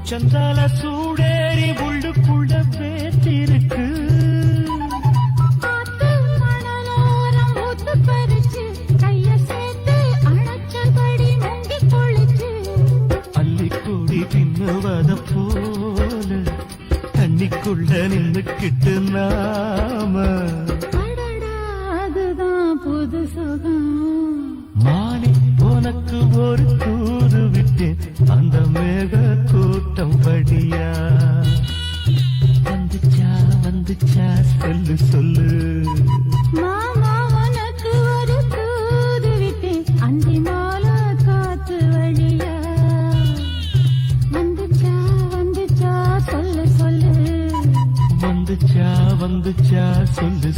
உச்சந்தால சூடேறி உள்ளுக்குள்ள வேத்திருக்கு. அள்ளிக்கூடி தின்னுவத போல தண்ணிக்குள்ள நின்னுக்கிட்டு நாம புது சுகம். மாலை உனக்கு ஒரு தூது விட்டேன் அந்த மேக கூட்டம் படியா. வந்துச்சா வந்துச்சா சொல்லு சொல்லு மாமா உனக்கு ஒரு தூது விட்டேன் அந்தி மாலை காத்து வழியா. வந்துச்சா வந்துச்சா சொல்லு சொல்லு வந்துச்சா வந்துச்சா சொல்லு